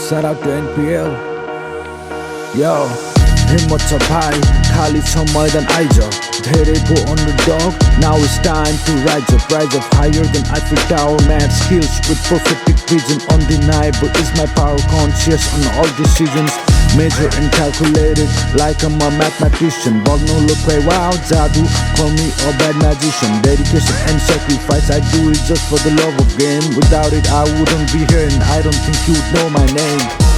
Shout out to NPL. Yo, हिम्मत छ भाइ, खाली छ मैदान आइज धेरै पो underdog, now it's time to rise up. Rise up higher than Eiffel Tower. Mad skills with prophetic vision, undeniable is my power. Conscious on all decisions, measure and calculated like I'm a mathematician. Bagno look way wow, Jadu, call me a bad magician. Dedication and sacrifice, I do it just for the love of game. Without it I wouldn't be here, and I don't think you'd know my name.